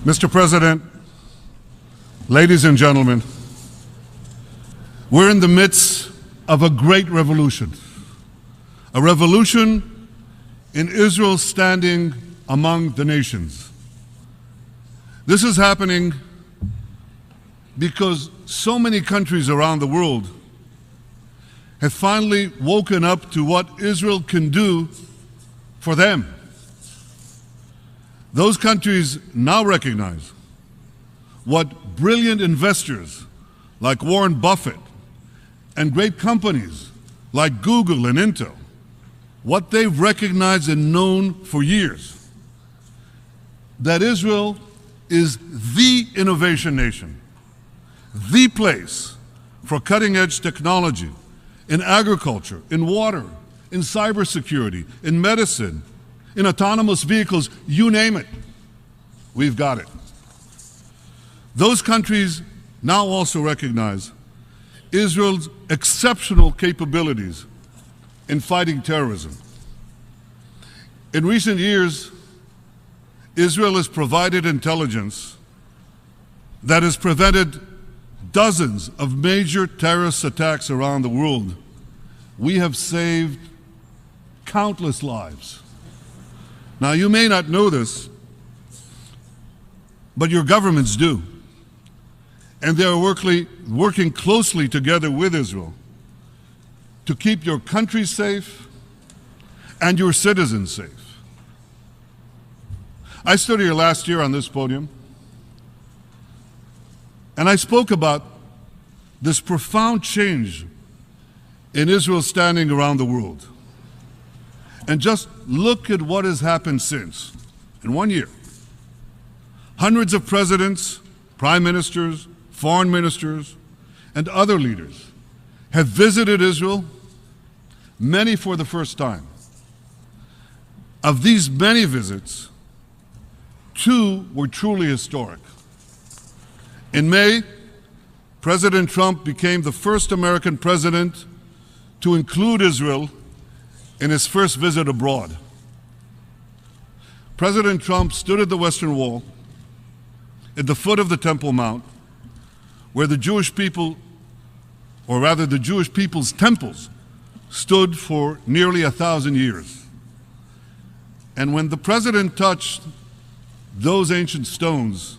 Mr. President, ladies and gentlemen, we're in the midst of a great revolution. A revolution in Israel's standing among the nations. This is happening because so many countries around the world have finally woken up to what Israel can do for them. Those countries now recognize what brilliant investors like Warren Buffett and great companies like Google and Intel, what they've recognized and known for years, that Israel is the innovation nation, the place for cutting-edge technology in agriculture, in water, in cybersecurity, in medicine, in autonomous vehicles, you name it, we've got it. Those countries now also recognize Israel's exceptional capabilities in fighting terrorism. In recent years, Israel has provided intelligence that has prevented dozens of major terrorist attacks around the world. We have saved countless lives. Now, you may not know this, but your governments do. And they are working closely together with Israel to keep your country safe and your citizens safe. I stood here last year on this podium, and I spoke about this profound change in Israel's standing around the world. And just look at what has happened since. In 1 year, hundreds of presidents, prime ministers, foreign ministers, and other leaders have visited Israel, many for the first time. Of these many visits, 2 were truly historic. In May, President Trump became the first American president to include Israel in his first visit abroad. President Trump stood at the Western Wall, at the foot of the Temple Mount, where the Jewish people, or rather the Jewish people's temples, stood for nearly 1,000 years. And when the president touched those ancient stones,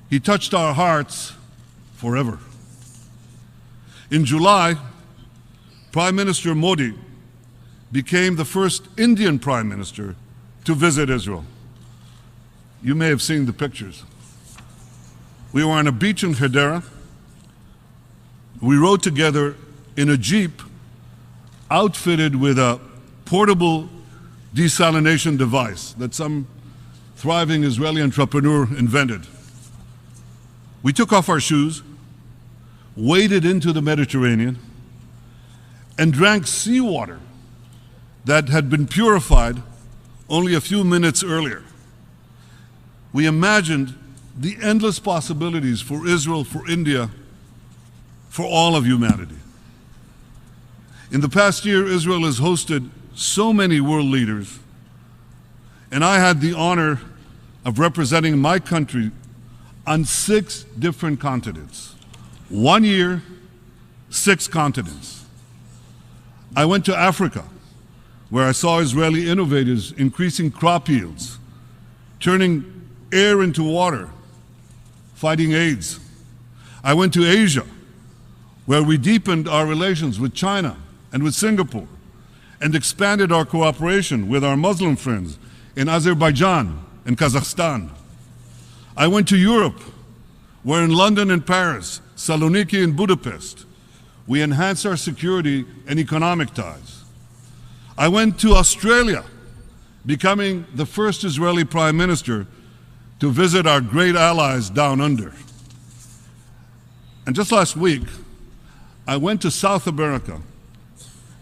he touched our hearts forever. In July, Prime Minister Modi became the first Indian Prime Minister to visit Israel. You may have seen the pictures. We were on a beach in Hedera. We rode together in a Jeep outfitted with a portable desalination device that some thriving Israeli entrepreneur invented. We took off our shoes, waded into the Mediterranean, and drank seawater that had been purified only a few minutes earlier. We imagined the endless possibilities for Israel, for India, for all of humanity. In the past year, Israel has hosted so many world leaders, and I had the honor of representing my country on 6 different continents. 1 year, 6 continents. I went to Africa, where I saw Israeli innovators increasing crop yields, turning air into water, fighting AIDS. I went to Asia, where we deepened our relations with China and with Singapore, and expanded our cooperation with our Muslim friends in Azerbaijan and Kazakhstan. I went to Europe, where in London and Paris, Saloniki and Budapest, we enhanced our security and economic ties. I went to Australia, becoming the first Israeli Prime Minister to visit our great allies down under. And just last week, I went to South America,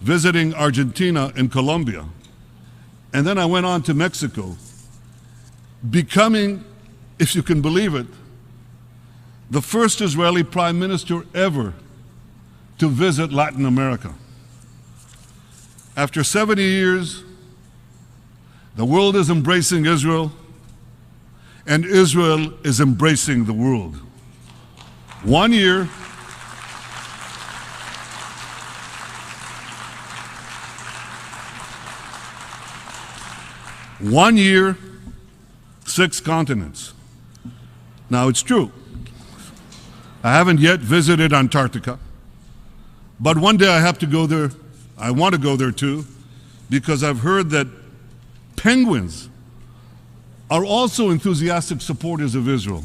visiting Argentina and Colombia. And then I went on to Mexico, becoming, if you can believe it, the first Israeli Prime Minister ever to visit Latin America. After 70 years, the world is embracing Israel, and Israel is embracing the world. 1 year, one year, 6 continents. Now, it's true, I haven't yet visited Antarctica, but one day I have to go there. I want to go there too, because I've heard that penguins are also enthusiastic supporters of Israel.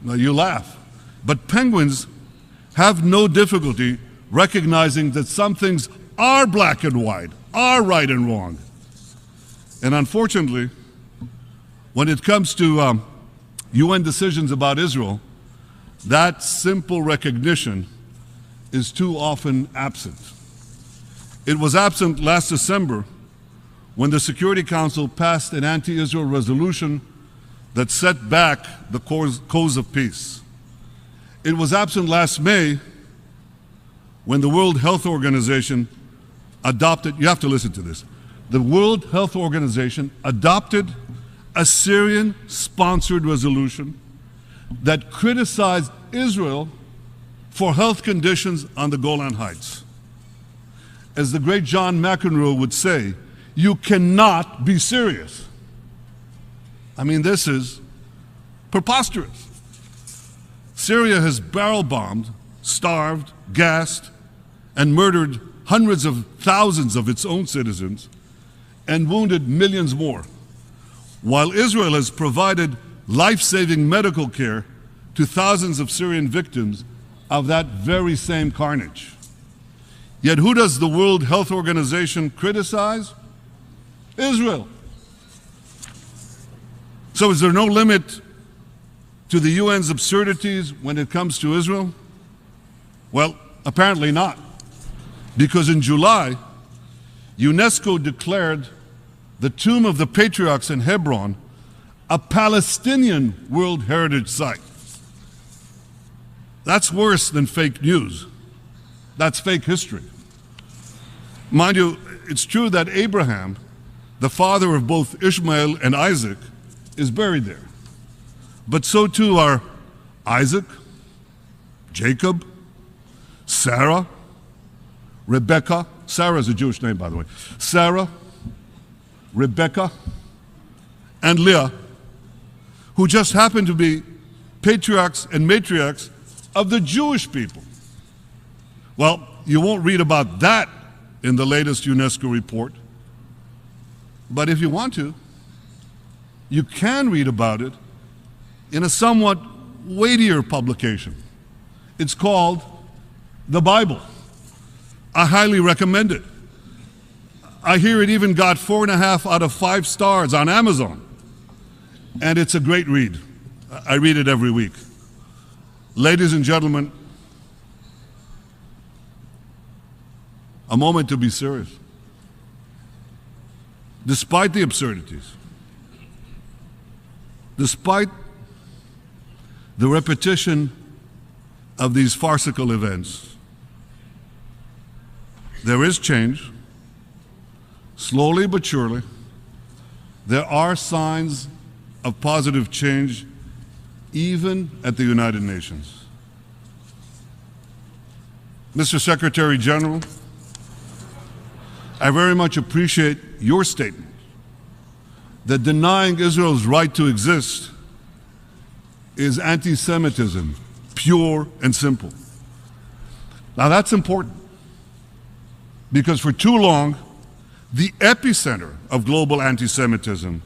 Now, you laugh, but penguins have no difficulty recognizing that some things are black and white, are right and wrong. And unfortunately, when it comes to UN decisions about Israel, that simple recognition is too often absent. It was absent last December when the Security Council passed an anti-Israel resolution that set back the cause of peace. It was absent last May when the World Health Organization adopted, you have to listen to this, the World Health Organization adopted a Syrian-sponsored resolution that criticized Israel for health conditions on the Golan Heights. As the great John McEnroe would say, you cannot be serious. I mean, this is preposterous. Syria has barrel-bombed, starved, gassed, and murdered hundreds of thousands of its own citizens and wounded millions more, while Israel has provided life-saving medical care to thousands of Syrian victims of that very same carnage. Yet who does the World Health Organization criticize? Israel. So is there no limit to the UN's absurdities when it comes to Israel? Well, apparently not. Because in July, UNESCO declared the Tomb of the Patriarchs in Hebron a Palestinian World Heritage Site. That's worse than fake news. That's fake history. Mind you, it's true that Abraham, the father of both Ishmael and Isaac, is buried there. But so too are Isaac, Jacob, Sarah, Rebecca. Sarah is a Jewish name, by the way. Sarah, Rebecca, and Leah, who just happen to be patriarchs and matriarchs of the Jewish people. Well, you won't read about that in the latest UNESCO report, but if you want to, you can read about it in a somewhat weightier publication. It's called The Bible. I highly recommend it. I hear it even got 4.5 out of 5 stars on Amazon. And it's a great read. I read it every week. Ladies and gentlemen, a moment to be serious. Despite the absurdities, despite the repetition of these farcical events, there is change. Slowly but surely, there are signs of positive change even at the United Nations. Mr. Secretary General, I very much appreciate your statement that denying Israel's right to exist is anti-Semitism, pure and simple. Now that's important because for too long, the epicenter of global anti-Semitism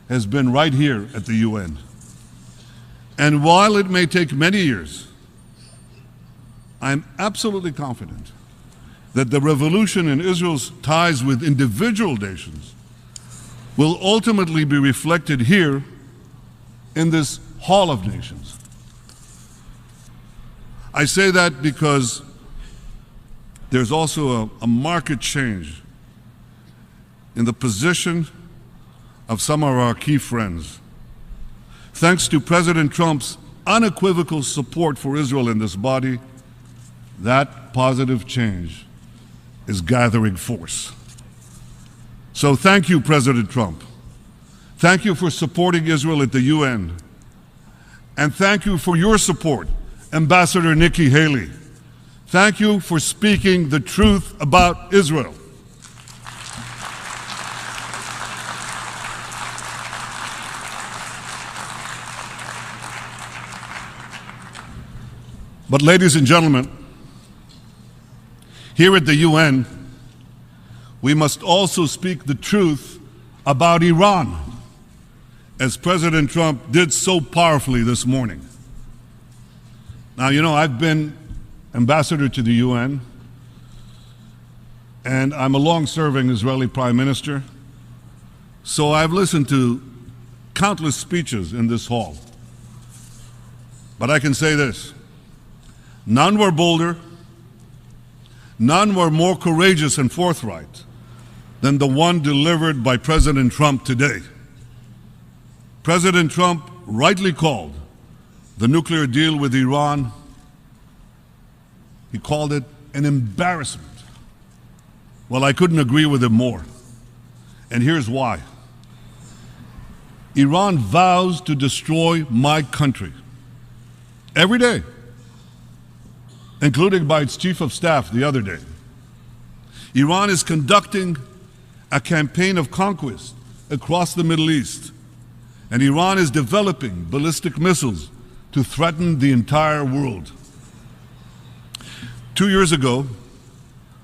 has been right here at the UN. And while it may take many years, I'm absolutely confident that the revolution in Israel's ties with individual nations will ultimately be reflected here in this Hall of Nations. I say that because there's also a marked change in the position of some of our key friends. Thanks to President Trump's unequivocal support for Israel in this body, that positive change is gathering force. So thank you, President Trump, Thank you for supporting Israel at the UN. And thank you for your support, Ambassador Nikki Haley. Thank you for speaking the truth about Israel. But ladies and gentlemen, here at the UN, we must also speak the truth about Iran, as President Trump did so powerfully this morning. Now, you know, I've been ambassador to the UN, and I'm a long-serving Israeli prime minister, so I've listened to countless speeches in this hall. But I can say this: none were bolder, none were more courageous and forthright than the one delivered by President Trump today. President Trump rightly called the nuclear deal with Iran, he called it an embarrassment. Well, I couldn't agree with him more. And here's why. Iran vows to destroy my country every day, including by its chief of staff the other day. Iran is conducting a campaign of conquest across the Middle East, and Iran is developing ballistic missiles to threaten the entire world. 2 years ago,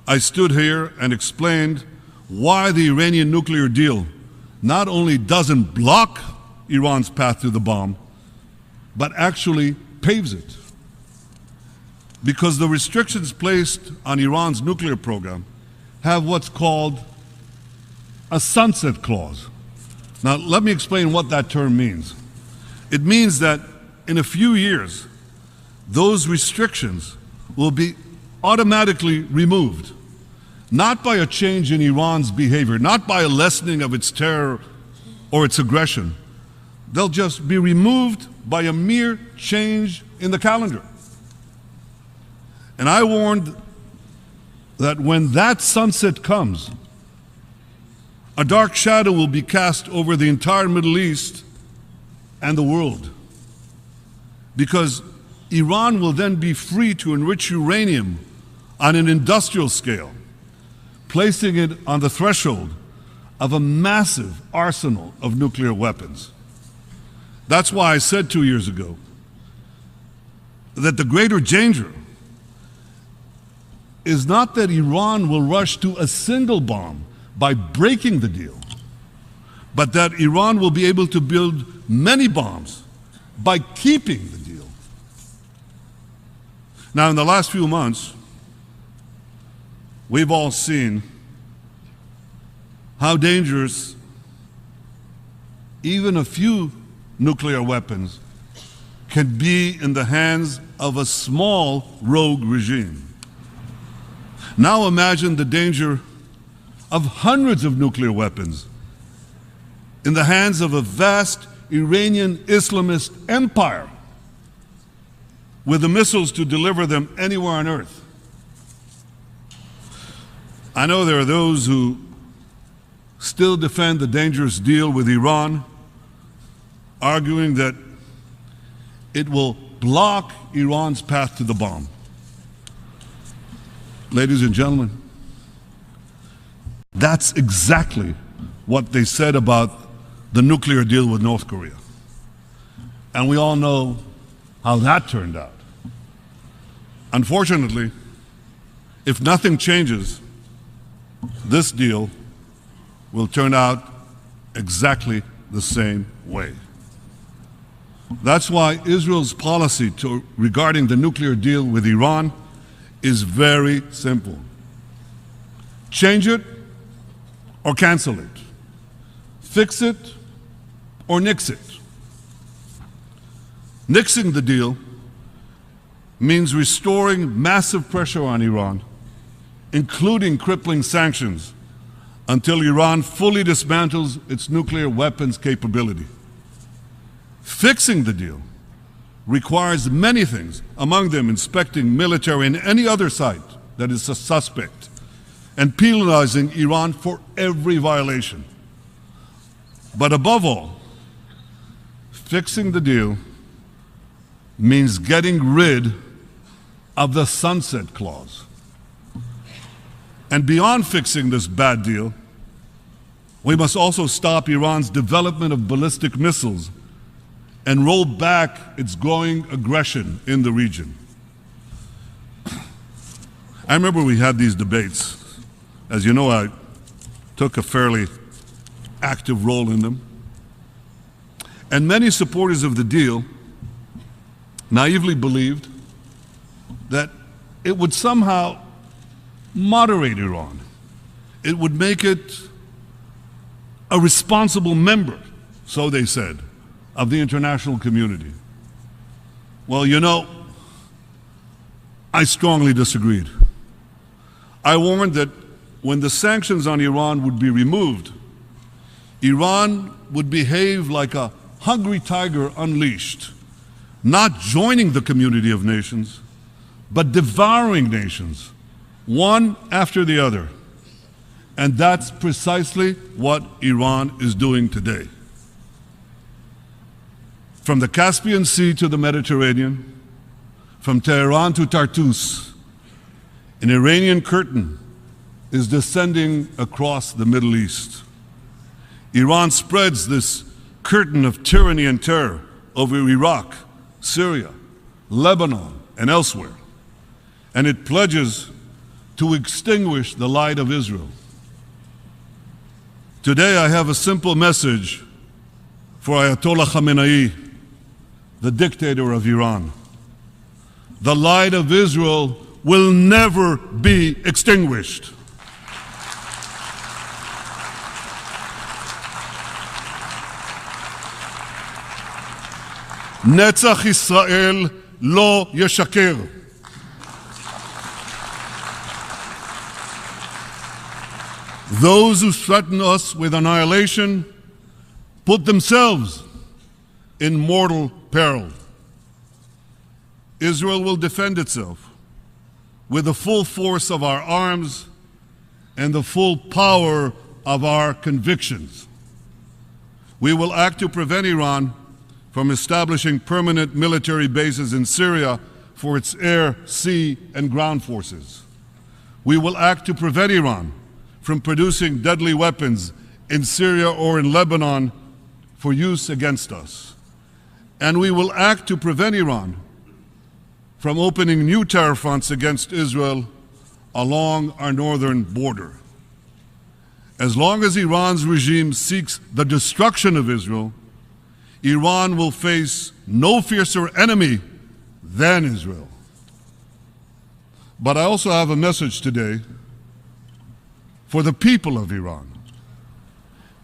I stood here and explained why the Iranian nuclear deal not only doesn't block Iran's path to the bomb, but actually paves it. Because the restrictions placed on Iran's nuclear program have what's called a sunset clause. Now, let me explain what that term means. It means that in a few years, those restrictions will be automatically removed, not by a change in Iran's behavior, not by a lessening of its terror or its aggression. They'll just be removed by a mere change in the calendar. And I warned that when that sunset comes, a dark shadow will be cast over the entire Middle East and the world, because Iran will then be free to enrich uranium on an industrial scale, placing it on the threshold of a massive arsenal of nuclear weapons. That's why I said 2 years ago that the greater danger is not that Iran will rush to a single bomb by breaking the deal, but that Iran will be able to build many bombs by keeping the deal. Now, in the last few months, we've all seen how dangerous even a few nuclear weapons can be in the hands of a small rogue regime. Now imagine the danger of hundreds of nuclear weapons in the hands of a vast Iranian Islamist empire with the missiles to deliver them anywhere on earth. I know there are those who still defend the dangerous deal with Iran, arguing that it will block Iran's path to the bomb. Ladies and gentlemen, that's exactly what they said about the nuclear deal with North Korea. And we all know how that turned out. Unfortunately, if nothing changes, this deal will turn out exactly the same way. That's why Israel's policy regarding the nuclear deal with Iran is very simple. Change it or cancel it. Fix it or nix it. Nixing the deal means restoring massive pressure on Iran, including crippling sanctions, until Iran fully dismantles its nuclear weapons capability. Fixing the deal requires many things, among them inspecting military and any other site that is a suspect, and penalizing Iran for every violation. But above all, fixing the deal means getting rid of the sunset clause. And beyond fixing this bad deal, we must also stop Iran's development of ballistic missiles and roll back its growing aggression in the region. I remember we had these debates. As you know, I took a fairly active role in them. And many supporters of the deal naively believed that it would somehow moderate Iran. It would make it a responsible member, so they said, of the international community. Well, you know, I strongly disagreed. I warned that when the sanctions on Iran would be removed, Iran would behave like a hungry tiger unleashed, not joining the community of nations, but devouring nations, one after the other. And that's precisely what Iran is doing today. From the Caspian Sea to the Mediterranean, from Tehran to Tartus, an Iranian curtain is descending across the Middle East. Iran spreads this curtain of tyranny and terror over Iraq, Syria, Lebanon, and elsewhere. And it pledges to extinguish the light of Israel. Today I have a simple message for Ayatollah Khamenei, the dictator of Iran. The light of Israel will never be extinguished. Netzach Yisrael lo yeshaker. Those who threaten us with annihilation put themselves in mortal peril. Israel will defend itself with the full force of our arms and the full power of our convictions. We will act to prevent Iran from establishing permanent military bases in Syria for its air, sea, and ground forces. We will act to prevent Iran from producing deadly weapons in Syria or in Lebanon for use against us. And we will act to prevent Iran from opening new terror fronts against Israel along our northern border. As long as Iran's regime seeks the destruction of Israel, Iran will face no fiercer enemy than Israel. But I also have a message today for the people of Iran.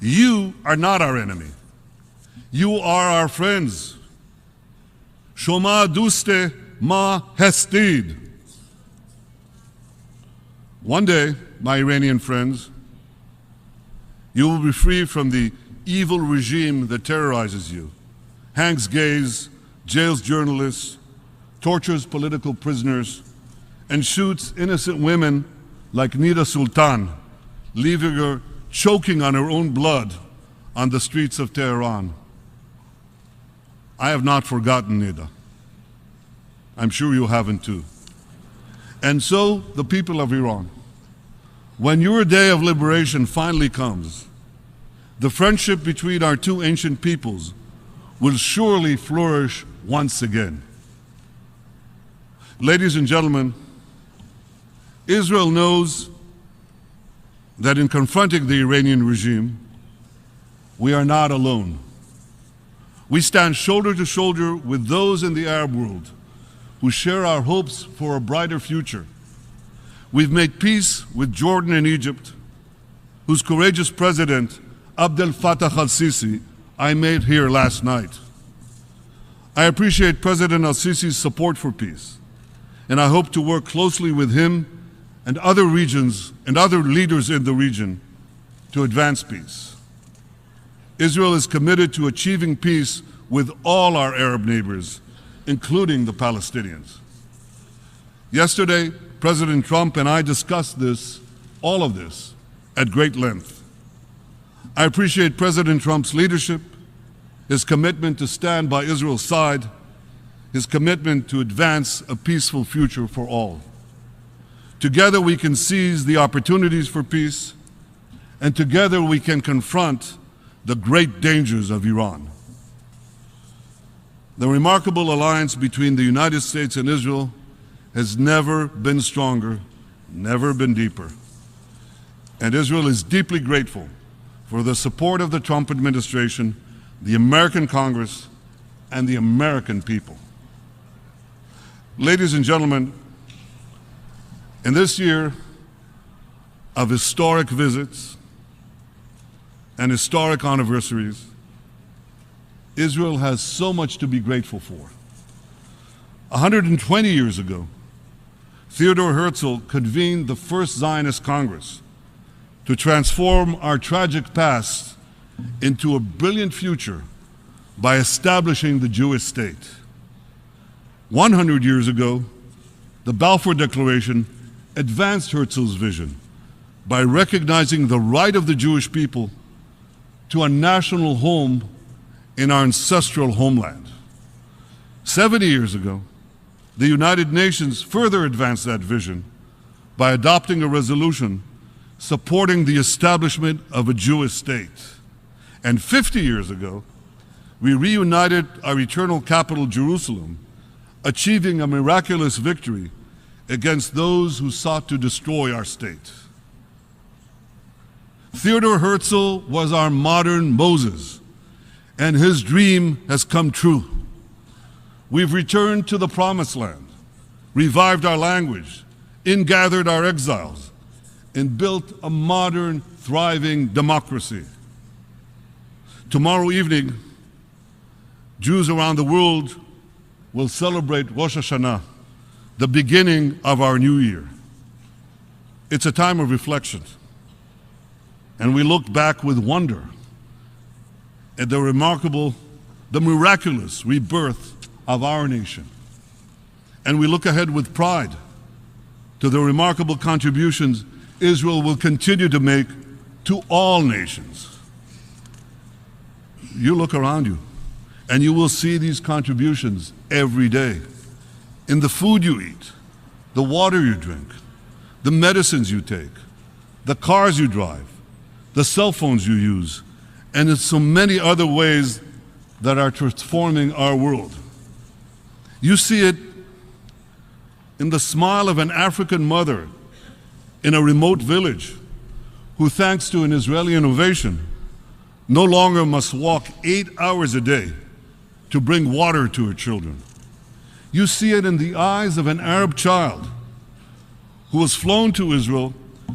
You are not our enemy. You are our friends. Shoma duste ma hestid. One day, my Iranian friends, you will be free from the evil regime that terrorizes you, hangs gays, jails journalists, tortures political prisoners, and shoots innocent women like Nida Sultan, leaving her choking on her own blood on the streets of Tehran. I have not forgotten Nida. I'm sure you haven't too. And so, the people of Iran, when your day of liberation finally comes, the friendship between our two ancient peoples will surely flourish once again. Ladies and gentlemen, Israel knows that in confronting the Iranian regime, we are not alone. We stand shoulder to shoulder with those in the Arab world who share our hopes for a brighter future. We've made peace with Jordan and Egypt, whose courageous president, Abdel Fattah al-Sisi, I met here last night. I appreciate President al-Sisi's support for peace, and I hope to work closely with him and other regions and other leaders in the region to advance peace. Israel is committed to achieving peace with all our Arab neighbors, including the Palestinians. Yesterday, President Trump and I discussed all of this, at great length. I appreciate President Trump's leadership, his commitment to stand by Israel's side, his commitment to advance a peaceful future for all. Together we can seize the opportunities for peace, and together we can confront the great dangers of Iran. The remarkable alliance between the United States and Israel has never been stronger, never been deeper. And Israel is deeply grateful for the support of the Trump administration, the American Congress, and the American people. Ladies and gentlemen, in this year of historic visits and historic anniversaries, Israel has so much to be grateful for. 120 years ago, Theodor Herzl convened the first Zionist Congress to transform our tragic past into a brilliant future by establishing the Jewish state. 100 years ago, the Balfour Declaration advanced Herzl's vision by recognizing the right of the Jewish people to a national home in our ancestral homeland. 70 years ago, the United Nations further advanced that vision by adopting a resolution supporting the establishment of a Jewish state. And 50 years ago, we reunited our eternal capital, Jerusalem, achieving a miraculous victory against those who sought to destroy our state. Theodor Herzl was our modern Moses, and his dream has come true. We've returned to the Promised Land, revived our language, ingathered our exiles, and built a modern, thriving democracy. Tomorrow evening, Jews around the world will celebrate Rosh Hashanah, the beginning of our new year. It's a time of reflection, and we look back with wonder at the miraculous rebirth of our nation. And we look ahead with pride to the remarkable contributions Israel will continue to make to all nations. You look around you, and you will see these contributions every day. In the food you eat, the water you drink, the medicines you take, the cars you drive, the cell phones you use, and in so many other ways that are transforming our world. You see it in the smile of an African mother in a remote village who, thanks to an Israeli innovation, no longer must walk 8 hours a day to bring water to her children. You see it in the eyes of an Arab child who was flown to Israel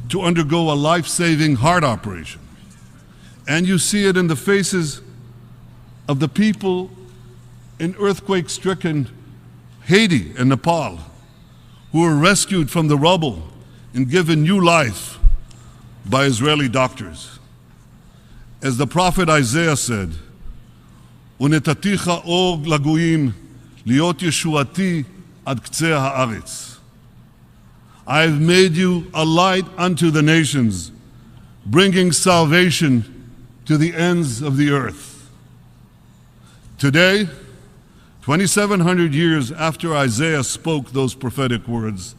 to undergo a life-saving heart operation. And you see it in the faces of the people in earthquake-stricken Haiti and Nepal who were rescued from the rubble and given new life by Israeli doctors. As the prophet Isaiah said, "Unetaticha or lagoyim liot yeshuati ad ktseh haaretz." I have made you a light unto the nations, bringing salvation to the ends of the earth. Today, 2,700 years after Isaiah spoke those prophetic words,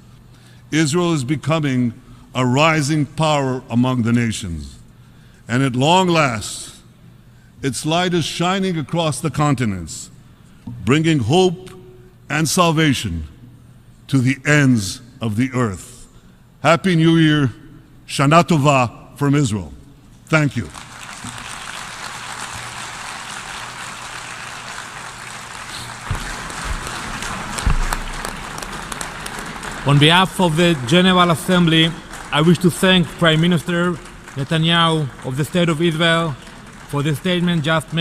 Israel is becoming a rising power among the nations. And at long last, its light is shining across the continents, bringing hope and salvation to the ends of the earth. Happy New Year, Shana Tova from Israel. Thank you. On behalf of the General Assembly, I wish to thank Prime Minister Netanyahu of the State of Israel for the statement just made.